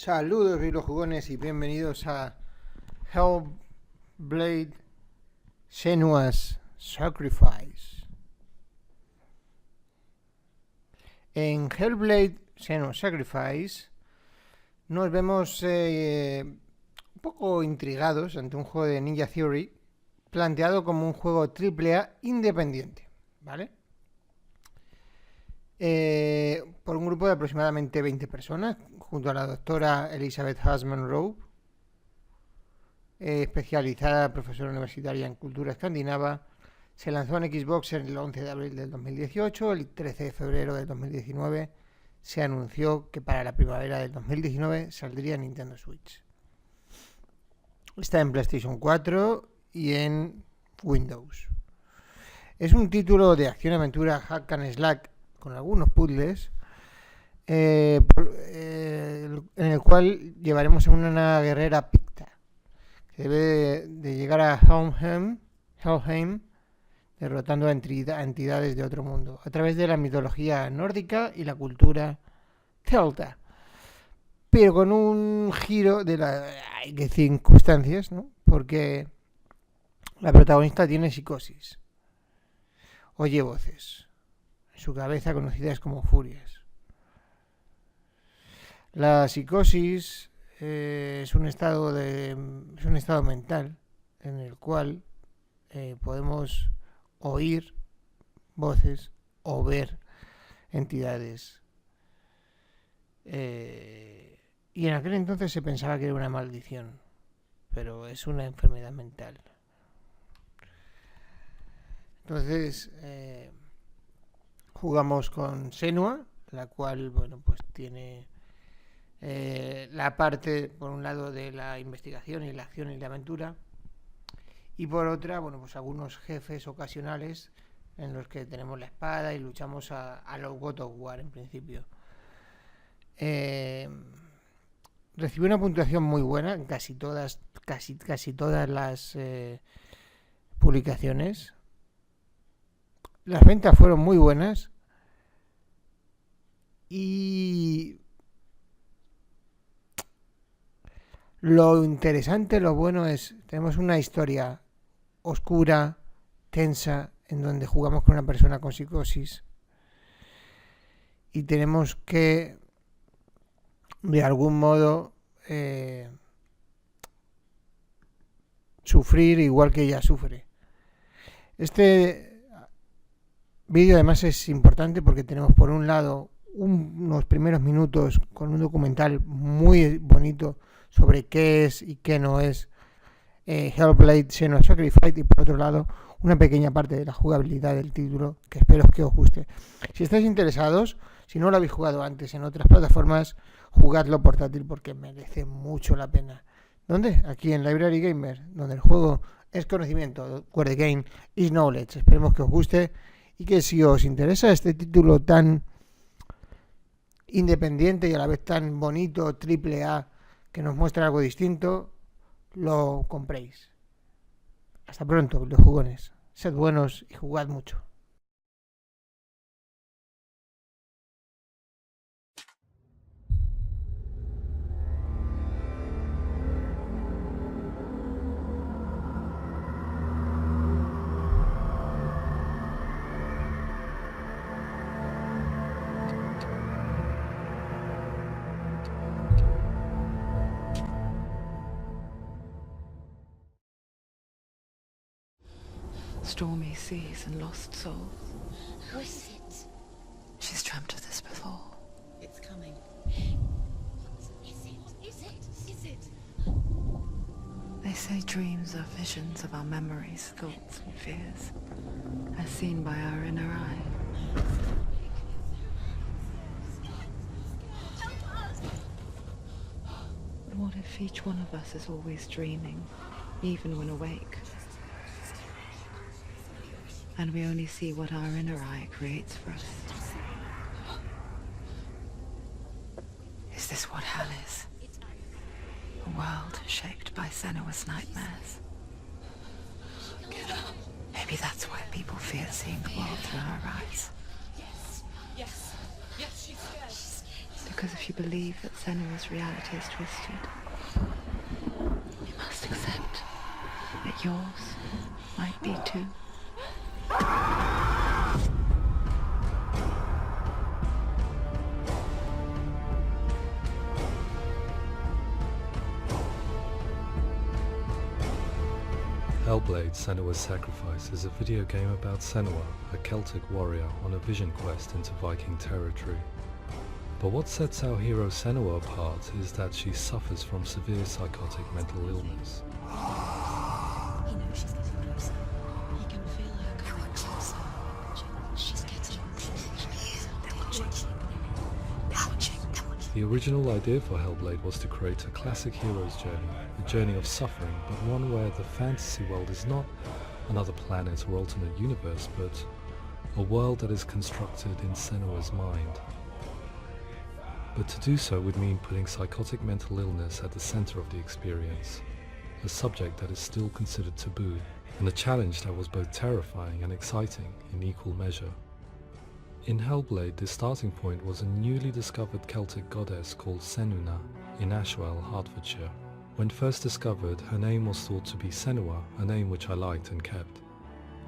Saludos videojugones y bienvenidos a Hellblade Senua's Sacrifice. En Hellblade Senua's Sacrifice nos vemos un poco intrigados ante un juego de Ninja Theory planteado como un juego AAA independiente, ¿vale? Por un grupo de aproximadamente 20 personas, junto a la doctora Elizabeth Hasman-Rowe, especializada profesora universitaria en cultura escandinava. Se lanzó en Xbox el 11 de abril del 2018, el 13 de febrero del 2019 se anunció que para la primavera del 2019 saldría en Nintendo Switch. Está en PlayStation 4 y en Windows. Es un título de acción-aventura hack and slash con algunos puzzles, en el cual llevaremos a una guerrera picta que debe de llegar a Helheim, derrotando a entidades de otro mundo a través de la mitología nórdica y la cultura celta, pero con un giro de circunstancias, ¿no? Porque la protagonista tiene psicosis, oye voces en su cabeza conocidas como furias. La psicosis es un estado mental en el cual podemos oír voces o ver entidades. Y en aquel entonces se pensaba que era una maldición, pero es una enfermedad mental. Entonces jugamos con Senua, la cual, bueno, pues tiene la parte, por un lado, de la investigación y la acción y la aventura, y por otra, bueno, pues algunos jefes ocasionales en los que tenemos la espada y luchamos a los God of War en principio. Recibió una puntuación muy buena en casi todas las publicaciones. Las ventas fueron muy buenas y lo interesante, lo bueno es, tenemos una historia oscura, tensa, en donde jugamos con una persona con psicosis y tenemos que, de algún modo, sufrir igual que ella sufre. Este vídeo además es importante porque tenemos, por un lado, unos primeros minutos con un documental muy bonito sobre qué es y qué no es Hellblade Senua's Sacrifice, y por otro lado una pequeña parte de la jugabilidad del título que espero que os guste. Si estáis interesados, si no lo habéis jugado antes en otras plataformas, jugadlo portátil porque merece mucho la pena. ¿Dónde? Aquí en Library Gamer, donde el juego es conocimiento, where the game is knowledge. Esperemos que os guste y que, si os interesa este título tan independiente y a la vez tan bonito, AAA, que nos muestra algo distinto, lo compréis. Hasta pronto, videojugones. Sed buenos y jugad mucho. Stormy seas and lost souls. Who is it? She's dreamt of this before. It's coming. What is it? Is it? They say dreams are visions of our memories, thoughts and fears, as seen by our inner eye. But what if each one of us is always dreaming, even when awake? And we only see what our inner eye creates for us. Is this what hell is? A world shaped by Senua's nightmares. Maybe that's why people fear seeing the world through her eyes. Yes, she's scared. because if you believe that Senua's reality is twisted, you must accept that yours might be too. Hellblade: Senua's Sacrifice is a video game about Senua, a Celtic warrior on a vision quest into Viking territory. But what sets our hero Senua apart is that she suffers from severe psychotic mental illness. He knows she's getting closer. He can feel her coming closer. She's getting closer. The original idea for Hellblade was to create a classic hero's journey, a journey of suffering, but one where the fantasy world is not another planet or alternate universe, but a world that is constructed in Senua's mind. But to do so would mean putting psychotic mental illness at the center of the experience, a subject that is still considered taboo, and a challenge that was both terrifying and exciting in equal measure. In Hellblade, the starting point was a newly discovered Celtic goddess called Senua in Ashwell, Hertfordshire. When first discovered, her name was thought to be Senua, a name which I liked and kept.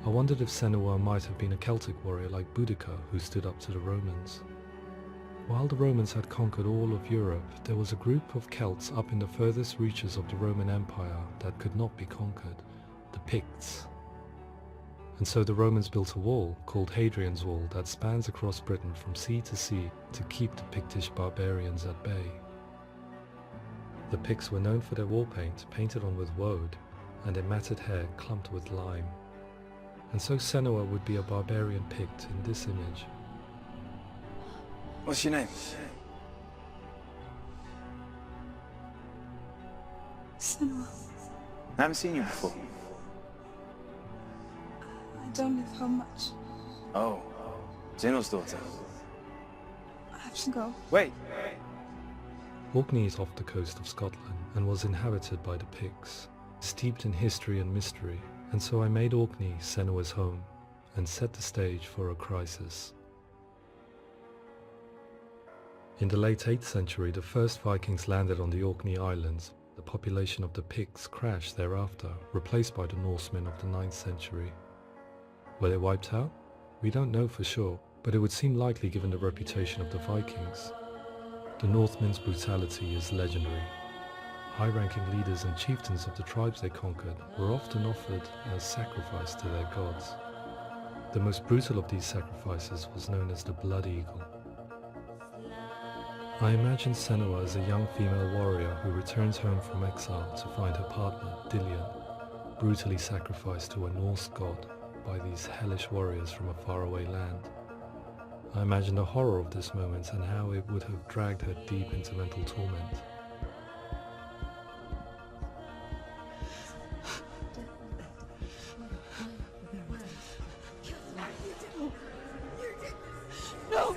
I wondered if Senua might have been a Celtic warrior like Boudica who stood up to the Romans. While the Romans had conquered all of Europe, there was a group of Celts up in the furthest reaches of the Roman Empire that could not be conquered, the Picts. And so the Romans built a wall, called Hadrian's Wall, that spans across Britain from sea to sea to keep the Pictish barbarians at bay. The Picts were known for their war paint, painted on with woad, and their matted hair clumped with lime. And so Senua would be a barbarian Pict in this image. What's your name? Senua, I haven't seen you before. I don't live home much. Oh, Zeno's daughter. I have to go. Wait! Orkney is off the coast of Scotland and was inhabited by the Picts, steeped in history and mystery, and so I made Orkney Senua's home and set the stage for a crisis. In the late 8th century, the first Vikings landed on the Orkney Islands. The population of the Picts crashed thereafter, replaced by the Norsemen of the 9th century. Were they wiped out? We don't know for sure, but it would seem likely given the reputation of the Vikings. The Northmen's brutality is legendary. High-ranking leaders and chieftains of the tribes they conquered were often offered as sacrifice to their gods. The most brutal of these sacrifices was known as the Blood Eagle. I imagine Senua as a young female warrior who returns home from exile to find her partner, Dillion, brutally sacrificed to a Norse god by these hellish warriors from a faraway land. I imagine the horror of this moment and how it would have dragged her deep into mental torment. No!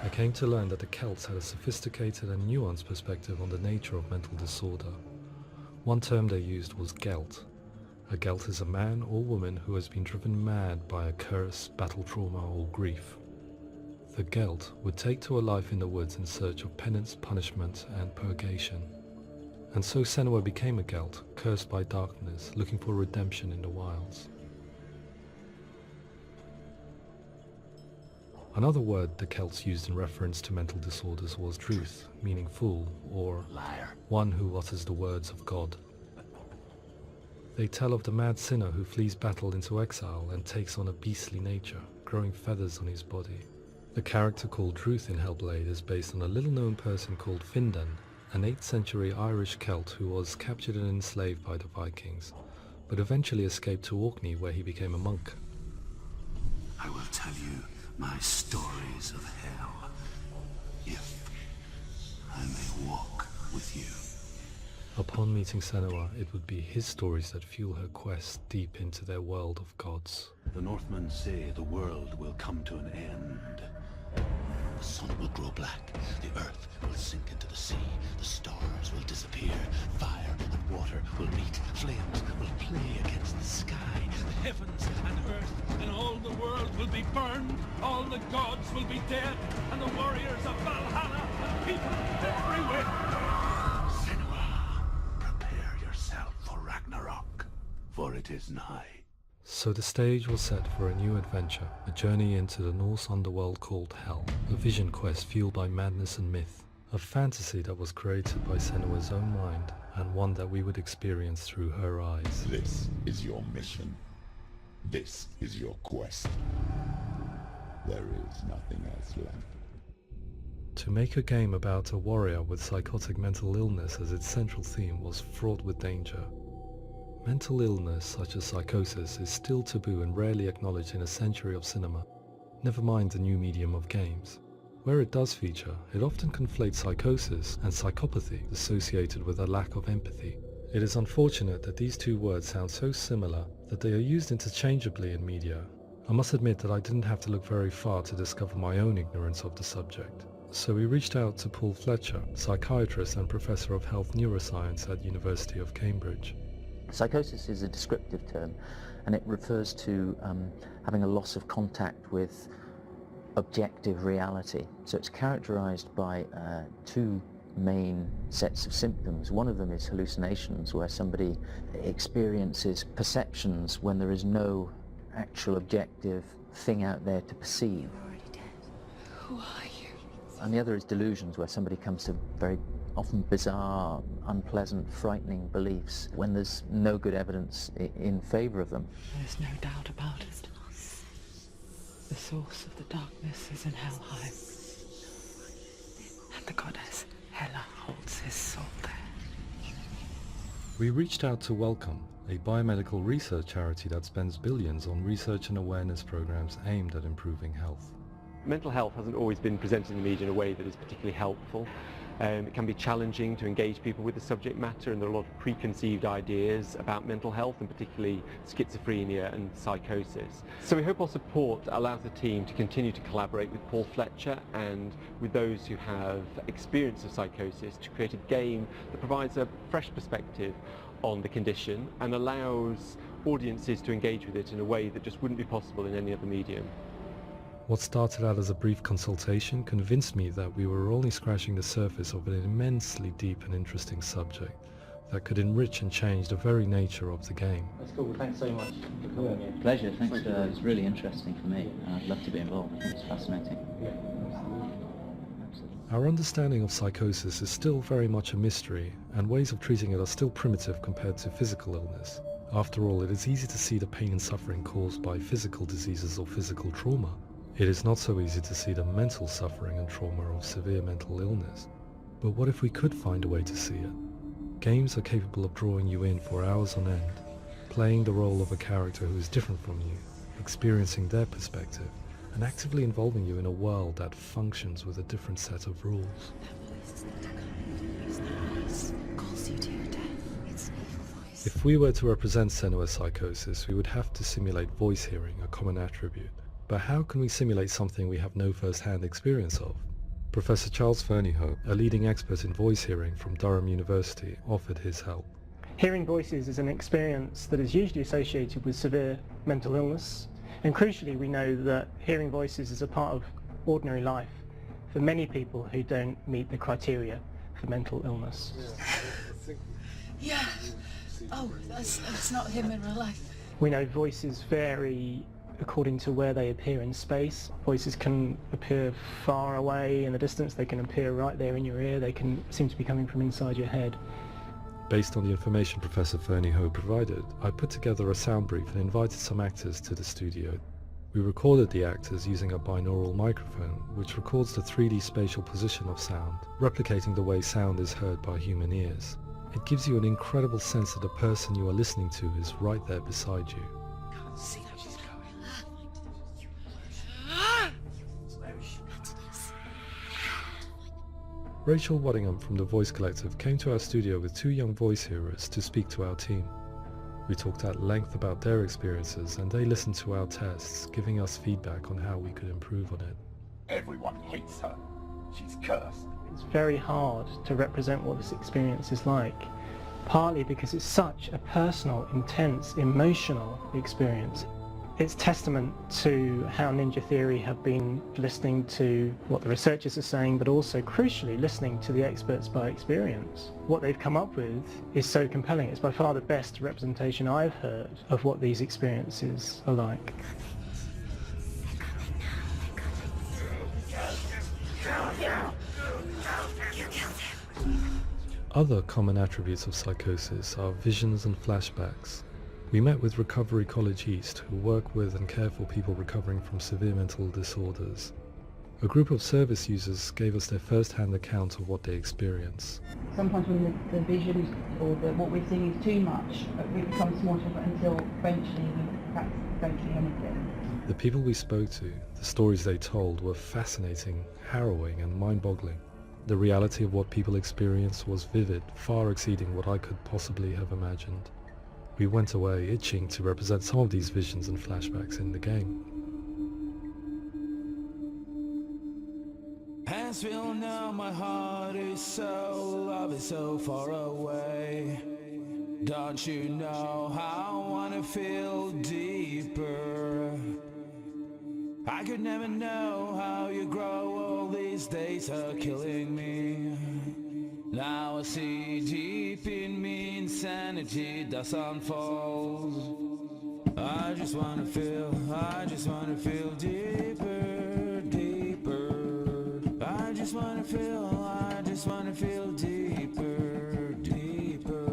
I came to learn that the Celts had a sophisticated and nuanced perspective on the nature of mental disorder. One term they used was Gelt. A Gelt is a man or woman who has been driven mad by a curse, battle trauma, or grief. The Gelt would take to a life in the woods in search of penance, punishment, and purgation. And so Senua became a Gelt, cursed by darkness, looking for redemption in the wilds. Another word the Celts used in reference to mental disorders was truth, meaning fool, or liar, one who utters the words of God. They tell of the mad sinner who flees battle into exile and takes on a beastly nature, growing feathers on his body. The character called Truth in Hellblade is based on a little-known person called Findan, an 8th century Irish Celt who was captured and enslaved by the Vikings, but eventually escaped to Orkney where he became a monk. I will tell you my stories of hell, if I may walk with you. Upon meeting Senua, it would be his stories that fuel her quest deep into their world of gods. The Northmen say the world will come to an end. The sun will grow black, the earth will sink into the sea, the stars will disappear, fire and water will meet, flames will play against the sky, the heavens and earth and all the world will be burned, all the gods will be dead, and the warriors of Valhalla and people everywhere. Senua, prepare yourself for Ragnarok, for it is nigh. So the stage was set for a new adventure, a journey into the Norse underworld called Hell, a vision quest fueled by madness and myth, a fantasy that was created by Senua's own mind, and one that we would experience through her eyes. This is your mission. This is your quest. There is nothing else left. To make a game about a warrior with psychotic mental illness as its central theme was fraught with danger. Mental illness such as psychosis is still taboo and rarely acknowledged in a century of cinema, never mind the new medium of games. Where it does feature, it often conflates psychosis and psychopathy associated with a lack of empathy. It is unfortunate that these two words sound so similar that they are used interchangeably in media. I must admit that I didn't have to look very far to discover my own ignorance of the subject. So we reached out to Paul Fletcher, psychiatrist and professor of health neuroscience at University of Cambridge. Psychosis is a descriptive term, and it refers to having a loss of contact with objective reality. So it's characterized by two main sets of symptoms. One of them is hallucinations, where somebody experiences perceptions when there is no actual objective thing out there to perceive. You're already dead. Who are you? And the other is delusions, where somebody comes to very often bizarre, unpleasant, frightening beliefs when there's no good evidence in favor of them. There's no doubt about it. The source of the darkness is in Helheim. And the goddess Hela holds his soul there. We reached out to Welcome, a biomedical research charity that spends billions on research and awareness programs aimed at improving health. Mental health hasn't always been presented in the media in a way that is particularly helpful. It can be challenging to engage people with the subject matter, and there are a lot of preconceived ideas about mental health, and particularly schizophrenia and psychosis. So we hope our support allows the team to continue to collaborate with Paul Fletcher and with those who have experience of psychosis to create a game that provides a fresh perspective on the condition and allows audiences to engage with it in a way that just wouldn't be possible in any other medium. What started out as a brief consultation convinced me that we were only scratching the surface of an immensely deep and interesting subject that could enrich and change the very nature of the game. That's cool. Thanks so much for coming here. Pleasure. Thanks. It's really interesting for me, and I'd love to be involved. I think it's fascinating. Our understanding of psychosis is still very much a mystery, and ways of treating it are still primitive compared to physical illness. After all, it is easy to see the pain and suffering caused by physical diseases or physical trauma. It is not so easy to see the mental suffering and trauma of severe mental illness. But what if we could find a way to see it? Games are capable of drawing you in for hours on end, playing the role of a character who is different from you, experiencing their perspective, and actively involving you in a world that functions with a different set of rules. If we were to represent Senua's psychosis, we would have to simulate voice hearing, a common attribute. But how can we simulate something we have no first-hand experience of? Professor Charles Fernyhough, a leading expert in voice hearing from Durham University, offered his help. Hearing voices is an experience that is usually associated with severe mental illness, and crucially we know that hearing voices is a part of ordinary life for many people who don't meet the criteria for mental illness. Yeah. Oh, that's not him in real life. We know voices vary according to where they appear in space. Voices can appear far away in the distance, they can appear right there in your ear, they can seem to be coming from inside your head. Based on the information Professor Fernyhough provided, I put together a sound brief and invited some actors to the studio. We recorded the actors using a binaural microphone, which records the 3D spatial position of sound, replicating the way sound is heard by human ears. It gives you an incredible sense that the person you are listening to is right there beside you. Can't see that she's going. Rachel Waddingham from the Voice Collective came to our studio with two young voice hearers to speak to our team. We talked at length about their experiences and they listened to our tests, giving us feedback on how we could improve on it. Everyone hates her. She's cursed. It's very hard to represent what this experience is like, partly because it's such a personal, intense, emotional experience. It's testament to how Ninja Theory have been listening to what the researchers are saying, but also, crucially, listening to the experts by experience. What they've come up with is so compelling. It's by far the best representation I've heard of what these experiences are like. Other common attributes of psychosis are visions and flashbacks. We met with Recovery College East, who work with and care for people recovering from severe mental disorders. A group of service users gave us their first-hand account of what they experience. Sometimes when the visions or what we're seeing is too much, we become small until eventually we practice don't see anything. The people we spoke to, the stories they told, were fascinating, harrowing and mind-boggling. The reality of what people experienced was vivid, far exceeding what I could possibly have imagined. We went away itching to represent some of these visions and flashbacks in the game. As we all know, my heart is so, love is so far away. Don't you know how I wanna feel deeper? I could never know how you grow, all these days are killing me. Now I see deep in me insanity does unfold. I just wanna feel deeper, deeper. I just wanna feel deeper, deeper.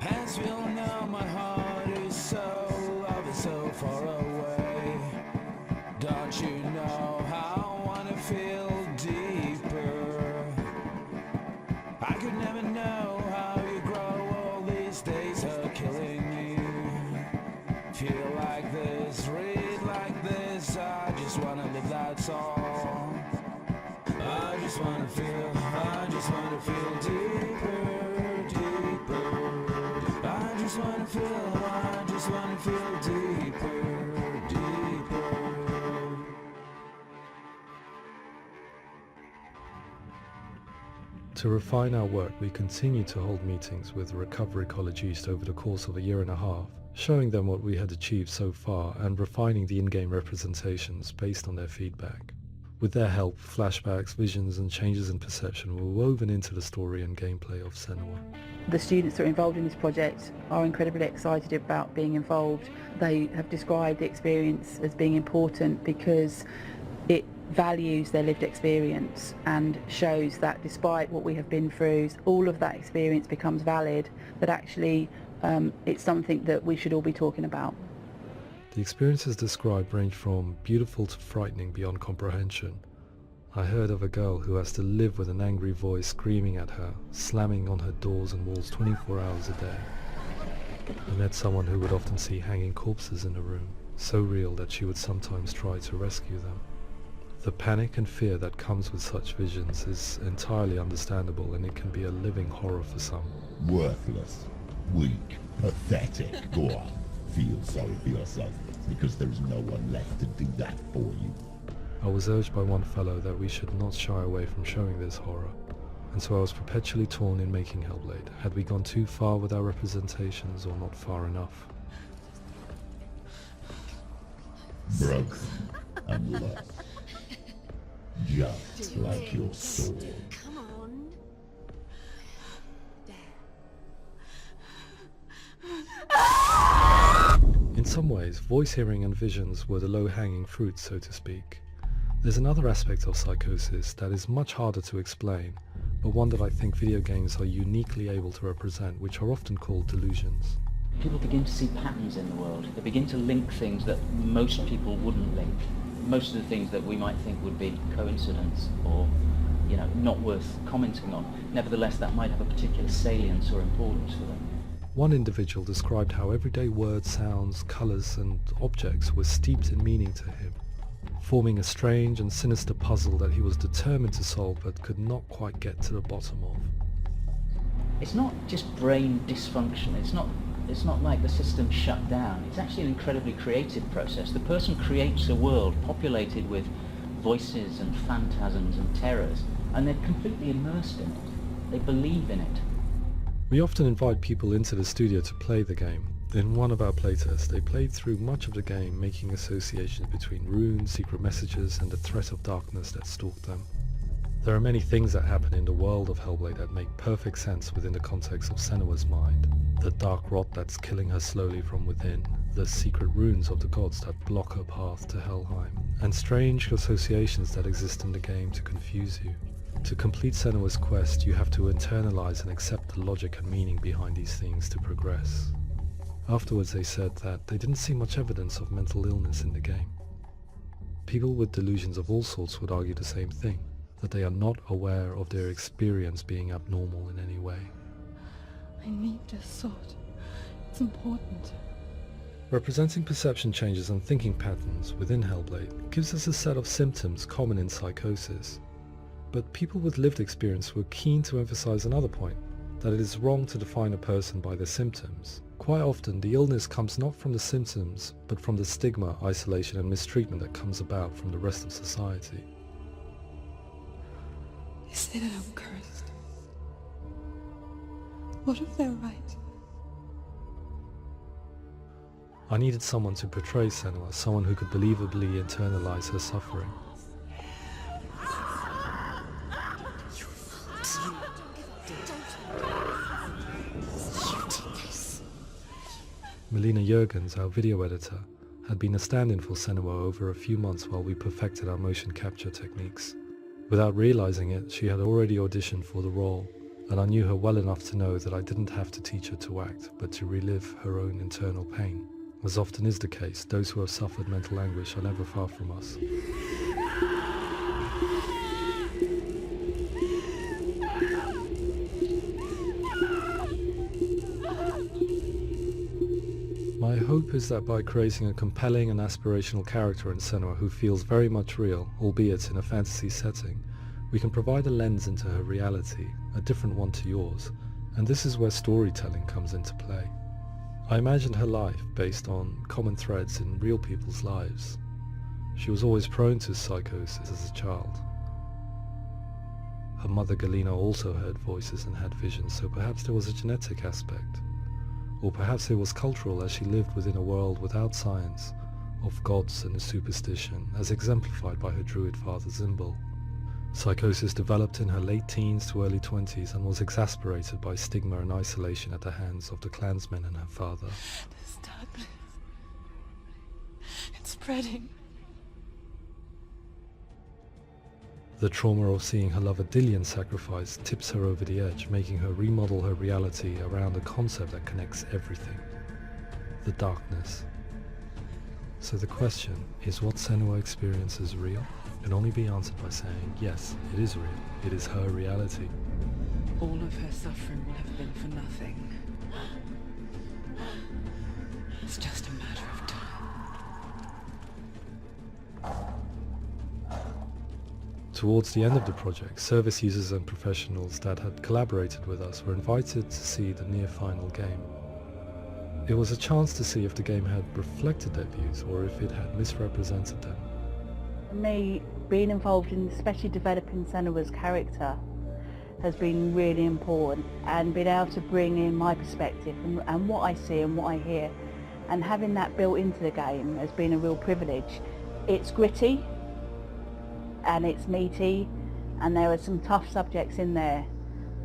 As we all know, my heart is so, love is so far away. Don't you know how I wanna feel deeper? I could never know how you grow, all these days are killing me. Feel like this, read like this, I just wanna live, that's all. I just wanna feel deeper, deeper. I just wanna feel deeper, deeper. To refine our work, we continue to hold meetings with Recovery College East over the course of a year and a half, showing them what we had achieved so far and refining the in-game representations based on their feedback. With their help, flashbacks, visions and changes in perception were woven into the story and gameplay of Senua. The students that are involved in this project are incredibly excited about being involved. They have described the experience as being important because it values their lived experience and shows that despite what we have been through, all of that experience becomes valid, that actually it's something that we should all be talking about. The experiences described range from beautiful to frightening beyond comprehension. I heard of a girl who has to live with an angry voice screaming at her, slamming on her doors and walls 24 hours a day. I met someone who would often see hanging corpses in a room, so real that she would sometimes try to rescue them. The panic and fear that comes with such visions is entirely understandable, and it can be a living horror for some. Worthless, weak, pathetic. Go on, feel sorry for yourself, because there's no one left to do that for you. I was urged by one fellow that we should not shy away from showing this horror, and so I was perpetually torn in making Hellblade. Had we gone too far with our representations or not far enough? Broken and lost. Just like your soul. Come on. In some ways, voice hearing and visions were the low-hanging fruit, so to speak. There's another aspect of psychosis that is much harder to explain, but one that I think video games are uniquely able to represent, which are often called delusions. People begin to see patterns in the world. They begin to link things that most people wouldn't link. Most of the things that we might think would be coincidence or, not worth commenting on. Nevertheless, that might have a particular salience or importance for them. One individual described how everyday words, sounds, colours and objects were steeped in meaning to him. forming a strange and sinister puzzle that he was determined to solve but could not quite get to the bottom of. It's not just brain dysfunction, it's not like the system shut down. It's actually an incredibly creative process. The person creates a world populated with voices and phantasms and terrors, and they're completely immersed in it. They believe in it. We often invite people into the studio to play the game. In one of our playtests, they played through much of the game, making associations between runes, secret messages, and the threat of darkness that stalked them. There are many things that happen in the world of Hellblade that make perfect sense within the context of Senua's mind. The dark rot that's killing her slowly from within, the secret runes of the gods that block her path to Helheim, and strange associations that exist in the game to confuse you. To complete Senua's quest, you have to internalize and accept the logic and meaning behind these things to progress. Afterwards they said that they didn't see much evidence of mental illness in the game. People with delusions of all sorts would argue the same thing, that they are not aware of their experience being abnormal in any way. I need this sword. It's important. Representing perception changes and thinking patterns within Hellblade gives us a set of symptoms common in psychosis. But people with lived experience were keen to emphasize another point, that it is wrong to define a person by their symptoms. Quite often the illness comes not from the symptoms, but from the stigma, isolation and mistreatment that comes about from the rest of society. They say that I'm cursed. What if they're right? I needed someone to portray Senua, someone who could believably internalize her suffering. Melina Jurgens, our video editor, had been a stand-in for Senua over a few months while we perfected our motion capture techniques. Without realizing it, she had already auditioned for the role, and I knew her well enough to know that I didn't have to teach her to act, but to relive her own internal pain. As often is the case, those who have suffered mental anguish are never far from us. My hope is that by creating a compelling and aspirational character in Senua who feels very much real, albeit in a fantasy setting, we can provide a lens into her reality, a different one to yours, and this is where storytelling comes into play. I imagined her life based on common threads in real people's lives. She was always prone to psychosis as a child. Her mother Galina also heard voices and had visions, so perhaps there was a genetic aspect. Or perhaps it was cultural, as she lived within a world without science, of gods and a superstition, as exemplified by her druid father Zimbal. Psychosis developed in her late teens to early 20s and was exacerbated by stigma and isolation at the hands of the clansmen and her father. This darkness. It's spreading. The trauma of seeing her lover Dillian sacrificed tips her over the edge, making her remodel her reality around a concept that connects everything: the darkness. So the question, is what Senua experiences real? Can only be answered by saying, yes, it is real. It is her reality. All of her suffering will have been for nothing. It's just a matter of time. Towards the end of the project, service users and professionals that had collaborated with us were invited to see the near-final game. It was a chance to see if the game had reflected their views or if it had misrepresented them. For me, being involved in especially developing Senua's character has been really important, and being able to bring in my perspective and what I see and what I hear, and having that built into the game has been a real privilege. It's gritty and it's meaty, and there are some tough subjects in there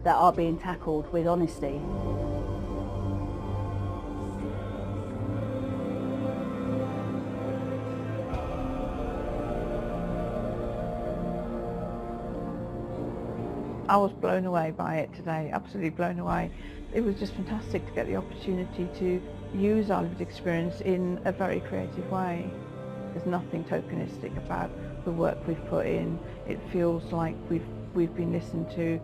that are being tackled with honesty. I was blown away by it today, absolutely blown away. It was just fantastic to get the opportunity to use our lived experience in a very creative way. There's nothing tokenistic about the work we've put in. It feels like we've been listened to,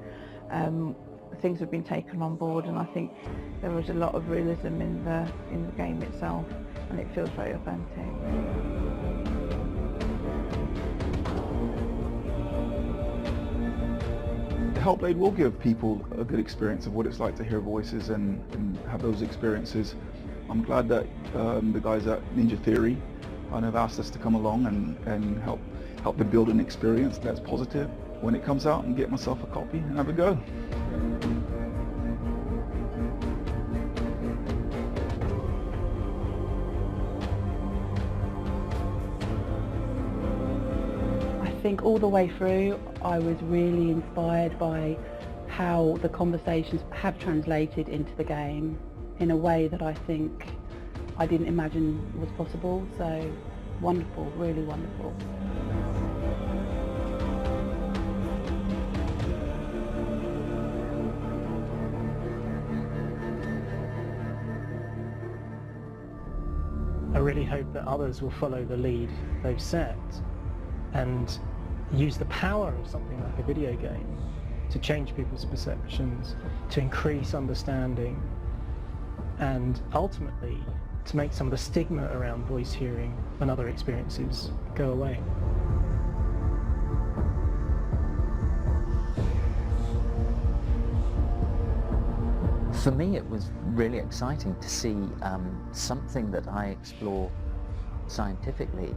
things have been taken on board, and I think there was a lot of realism in the game itself, and it feels very authentic. Hellblade will give people a good experience of what it's like to hear voices and have those experiences. I'm glad that the guys at Ninja Theory have asked us to come along and help them build an experience that's positive when it comes out, and get myself a copy and have a go. I think all the way through I was really inspired by how the conversations have translated into the game in a way that I think I didn't imagine was possible. So wonderful, really wonderful. I really hope that others will follow the lead they've set and use the power of something like a video game to change people's perceptions, to increase understanding, and ultimately to make some of the stigma around voice hearing and other experiences go away. For me, it was really exciting to see something that I explore scientifically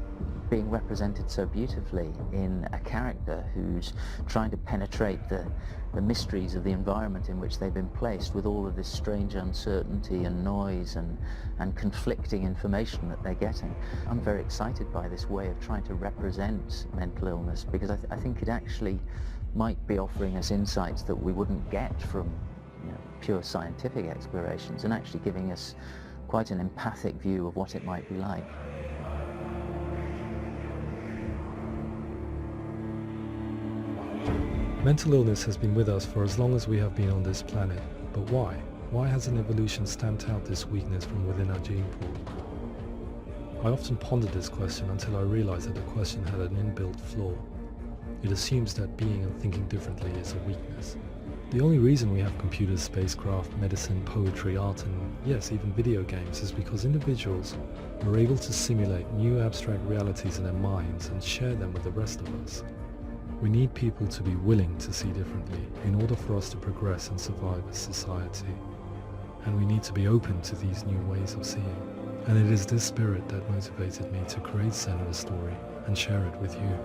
being represented so beautifully in a character who's trying to penetrate the mysteries of the environment in which they've been placed, with all of this strange uncertainty and noise and conflicting information that they're getting. I'm very excited by this way of trying to represent mental illness, because I think it actually might be offering us insights that we wouldn't get from pure scientific explorations, and actually giving us quite an empathic view of what it might be like. Mental illness has been with us for as long as we have been on this planet, but why? Why hasn't evolution stamped out this weakness from within our gene pool? I often pondered this question until I realized that the question had an inbuilt flaw. It assumes that being and thinking differently is a weakness. The only reason we have computers, spacecraft, medicine, poetry, art, and yes, even video games is because individuals are able to simulate new abstract realities in their minds and share them with the rest of us. We need people to be willing to see differently in order for us to progress and survive as society. And we need to be open to these new ways of seeing. And it is this spirit that motivated me to create Senua's story and share it with you.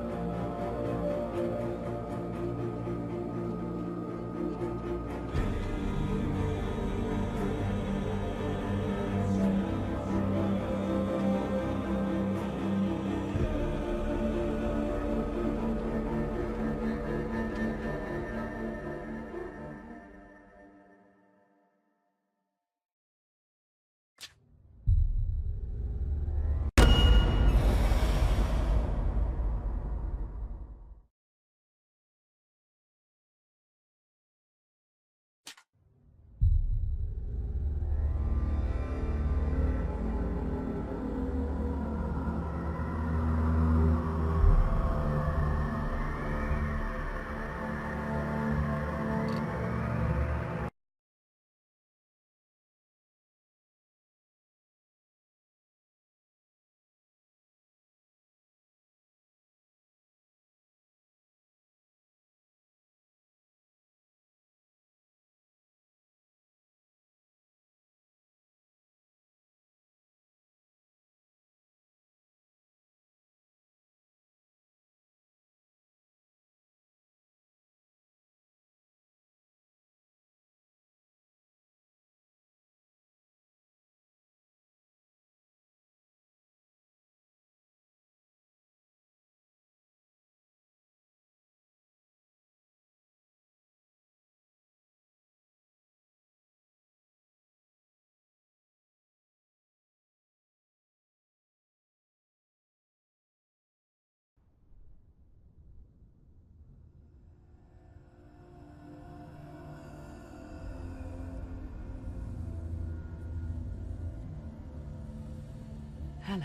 Hello.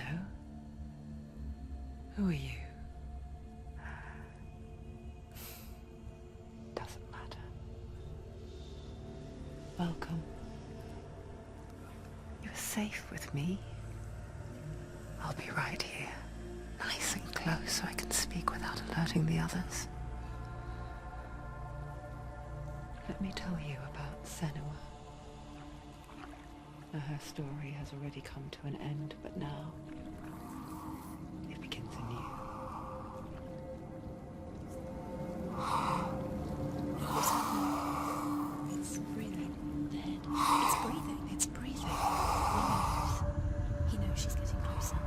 Who are you? Doesn't matter. Welcome. You're safe with me. I'll be right here, nice and close so I can speak without alerting the others. Let me tell you about Senua. Now, her story has already come to an end, but now it begins anew. It's breathing. The head. It's breathing. It's breathing. He knows she's getting closer.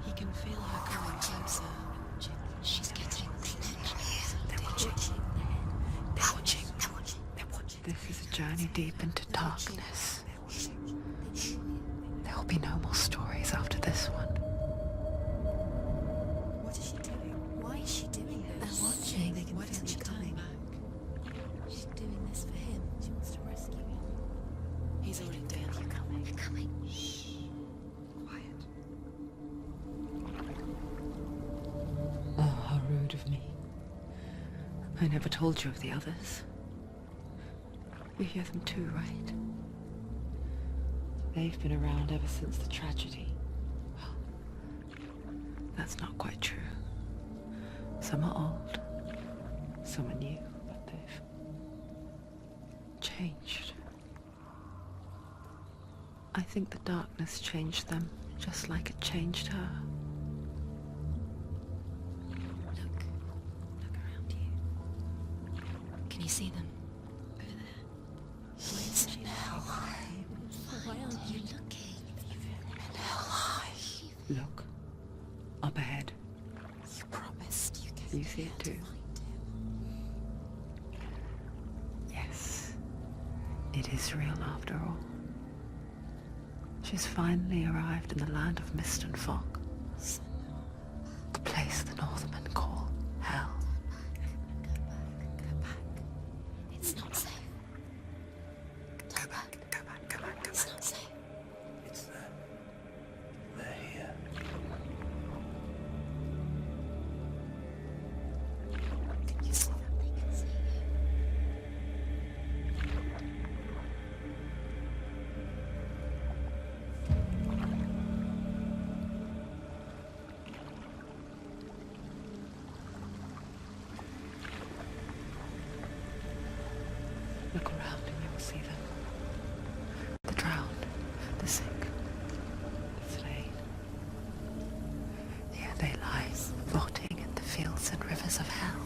He can feel her coming closer. She's getting closer. They're watching. They're watching. They're watching. They're watching. This is a journey deep into darkness. There will be no more stories after this one. What is she doing? Why is she doing this? They're watching. They can feel you coming. She's doing this for him. She wants to rescue him. He's already dead. You're coming. They're coming. Shh. Quiet. Oh, how rude of me. I never told you of the others. You hear them too, right? They've been around ever since the tragedy. Well, that's not quite true. Some are old, some are new, but they've changed. I think the darkness changed them, just like it changed her. Look around you. Can you see them? Over there. Where's she now? Why aren't you looking? Look, up ahead. You promised you could. You see it too? Yes, it is real after all. She's finally arrived in the land of mist and fog. The place the Northmen call Hell. Go back. It's not safe. Go back. Go back. Go back. It's not safe. It's there. They're here. Can you see them? They can see you. Look around and you will see them. The drowned, the sick, the slain. Here they lie, rotting in the fields and rivers of hell.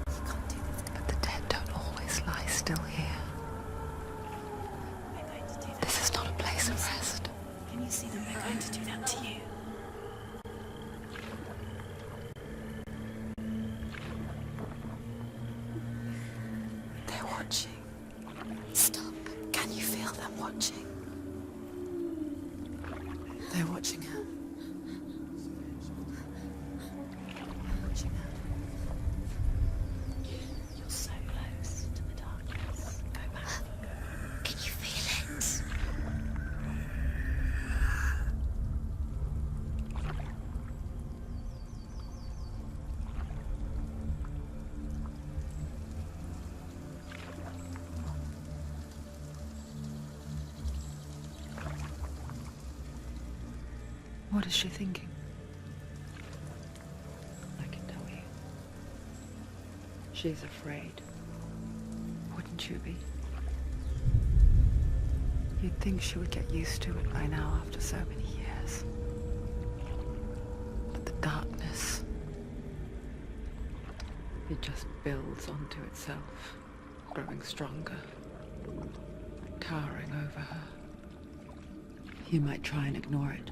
You can't do this. But the dead don't always lie still here. They're going to do that. This is not a place of rest. Can you see them? They're going to do that to you. They're watching. Stop. Can you feel them watching? They're watching her. They're watching her. You're so close to the darkness. Go back. Can you feel it? What is she thinking? I can tell you. She's afraid. Wouldn't you be? You'd think she would get used to it by now after so many years. But the darkness, it just builds onto itself, growing stronger, towering over her. You might try and ignore it.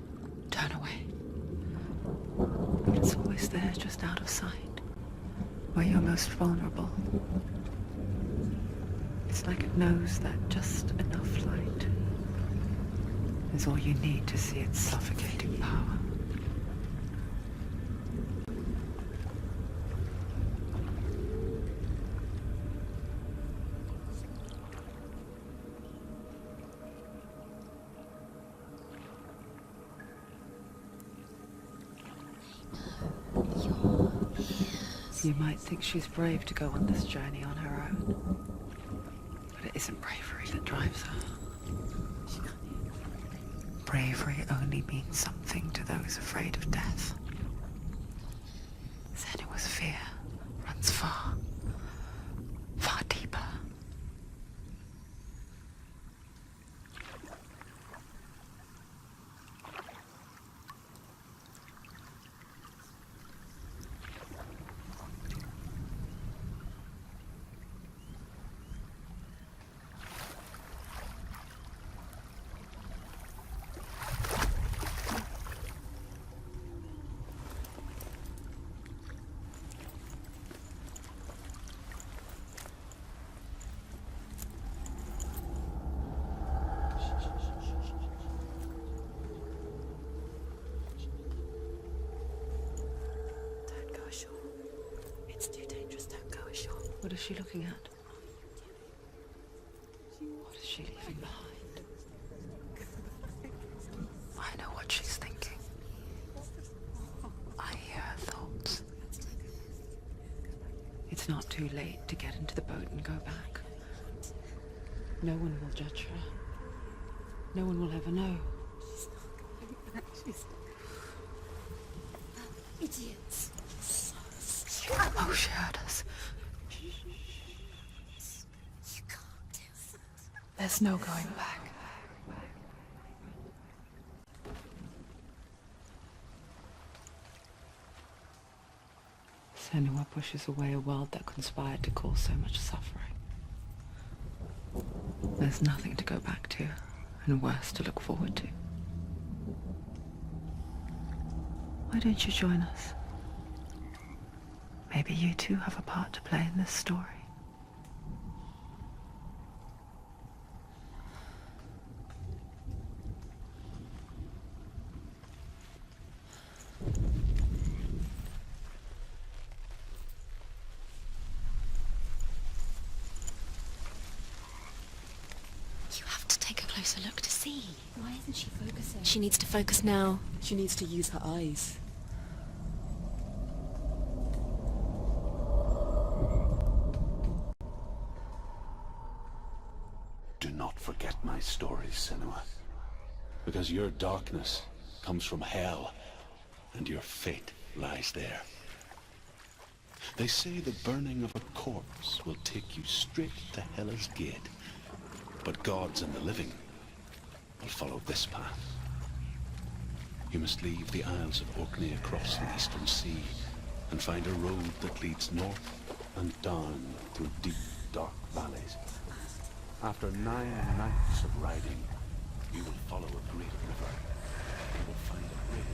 Turn away. But it's always there, just out of sight, where you're most vulnerable. It's like it knows that just enough light is all you need to see its suffocating power. You might think she's brave to go on this journey on her own, but it isn't bravery that drives her. Bravery only means something to those afraid of death. Senua's fear runs far, far deeper. What is she looking at? What is she leaving behind? I know what she's thinking. I hear her thoughts. It's not too late to get into the boat and go back. No one will judge her. No one will ever know. Idiots. Oh, she heard us. You can't do that. There's no going back. Senua pushes away a world that conspired to cause so much suffering. There's nothing to go back to, and worse to look forward to. Why don't you join us? Maybe you too have a part to play in this story. You have to take a closer look to see. Why isn't she focusing? She needs to focus now. She needs to use her eyes. Do not forget my stories, Senua. Because your darkness comes from hell, and your fate lies there. They say the burning of a corpse will take you straight to Hela's gate. But gods and the living will follow this path. You must leave the Isles of Orkney across the eastern sea and find a road that leads north and down through deep, dark valleys. After 9 nights of riding, you will follow a great river. You will find a bridge.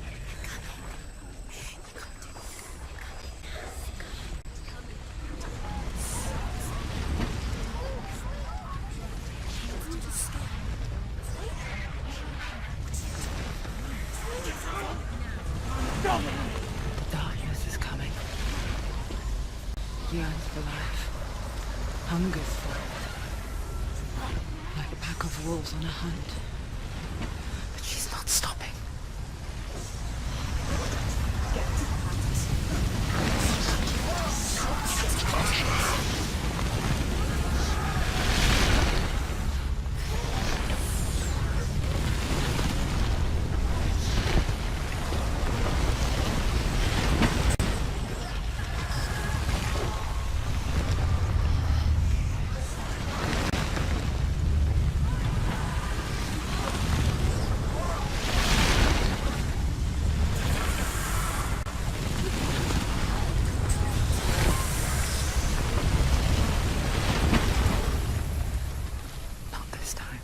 Darkness is coming. Yearns for life. Hungers for it. Like a pack of wolves on a hunt. But she's not stopping. Not this time.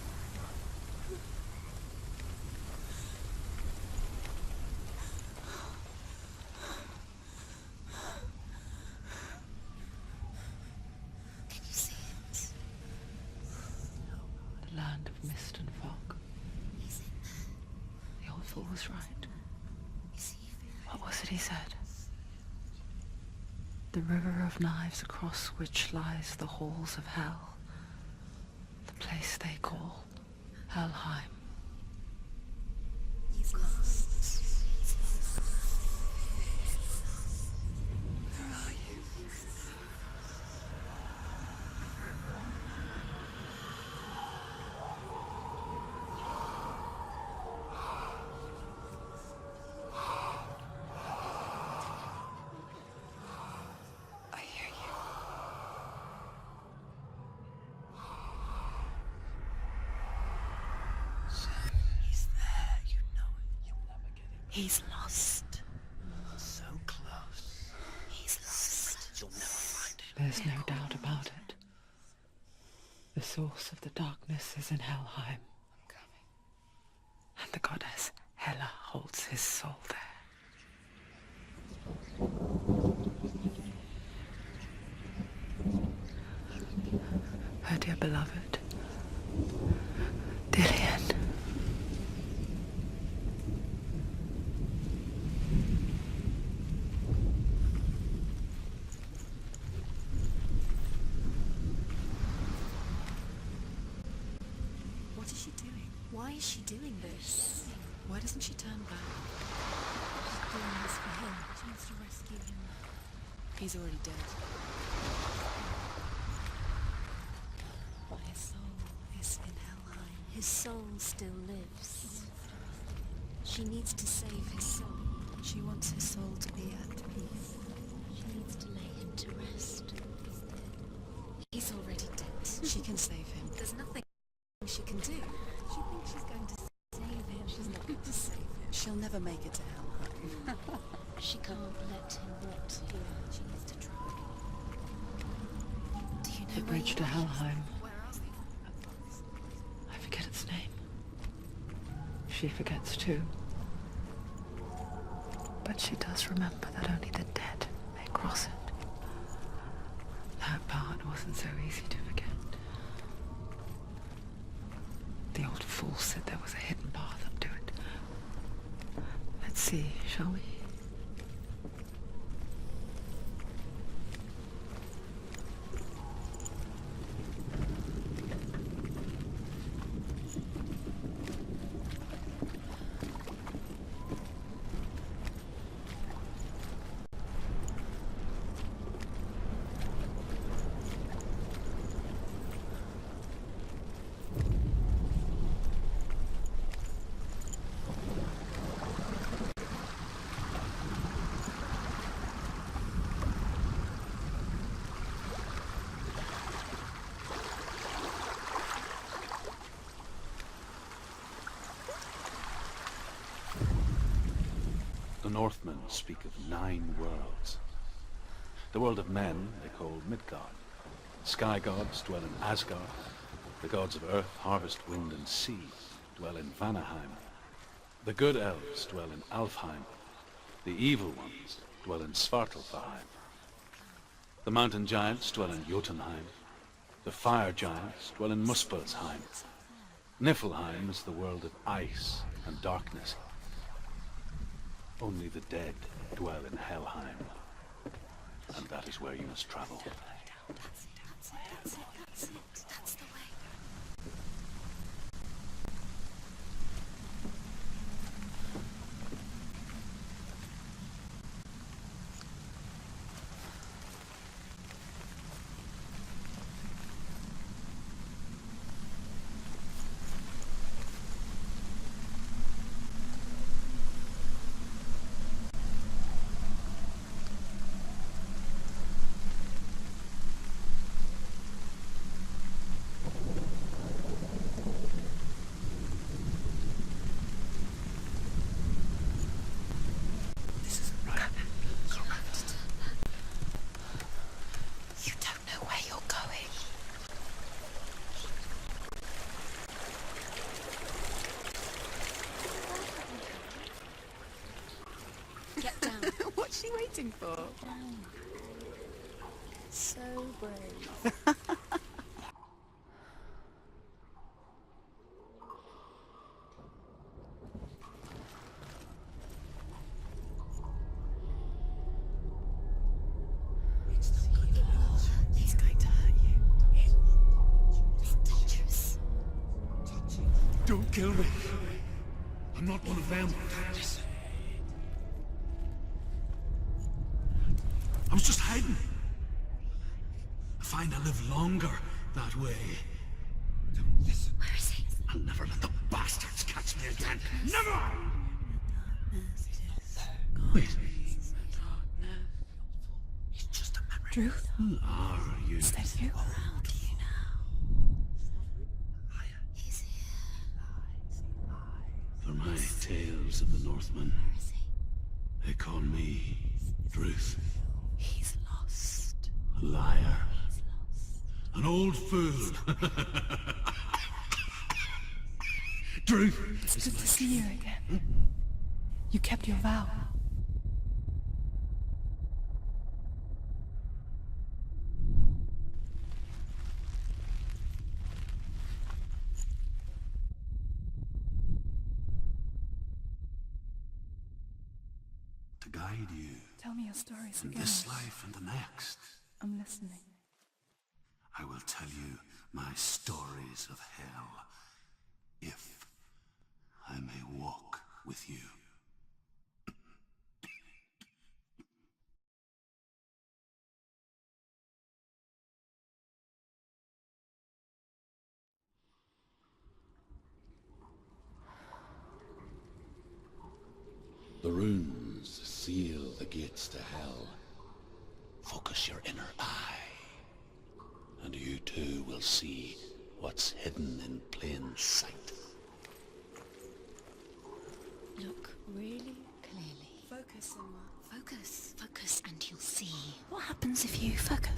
Can you see it? The land of mist and fog. He's in there. The old fool was right. Is he What was it he said? The river of knives across which lies the halls of hell. The place they call Helheim. He's lost. Where are you? I hear you. He's there, you know it. You'll never get him. He's lost. So close. He's lost. You'll never find him. There's no doubt about it. The source of the darkness is in Helheim. And the goddess Hela holds his soul there. Her dear beloved, Dillian. Why is she doing this? Why doesn't she turn back? She's doing this for him. She wants to rescue him. He's already dead. But his soul is in Helheim. His soul still lives. She needs to save his soul. She wants his soul to be at peace. She needs to lay him to rest. He's already dead. She can save him. There's nothing she can do. She thinks she's going to save him. She's not going to save him. She'll never make it to Helheim. She can't let him rot here. She needs to try. Do you know The bridge to Helheim. Where are we? I forget its name. She forgets too. But she does remember that only the dead may cross it. That part wasn't so easy to forget. The old fool said there was a hidden path up to it. Let's see, shall we? The Northmen speak of 9 worlds. The world of men they call Midgard. Sky gods dwell in Asgard. The gods of earth, harvest, wind and sea dwell in Vanaheim. The good elves dwell in Alfheim. The evil ones dwell in Svartalfheim. The mountain giants dwell in Jotunheim. The fire giants dwell in Muspelheim. Niflheim is the world of ice and darkness. Only the dead dwell in Helheim. And that is where you must travel. That's the way. You don't know where you're going. Get down. What's she waiting for? So brave. He's going to hurt you. It's dangerous. Don't kill me. I'm not one of them. I was just hiding. I find I live longer that way. Where is he? I'll never let the bastards catch me again. Never! Wait. It's just a memory. Druth? Who are you? Is that you? How do you know? He's here. For my tales of the Northmen, Where is he? they call me Druth. He's lost. A liar. An old fool. Druth! It's good to see you again. You kept your vow. To guide you Tell me your stories in again. this life and the next, I'm listening. I will tell you my stories of hell, if I may walk with you. The runes seal the gates to hell. Focus your inner eye, and you too will see what's hidden in plain sight. Look really clearly. Focus, Senua. Focus, focus, and you'll see. What happens if you focus?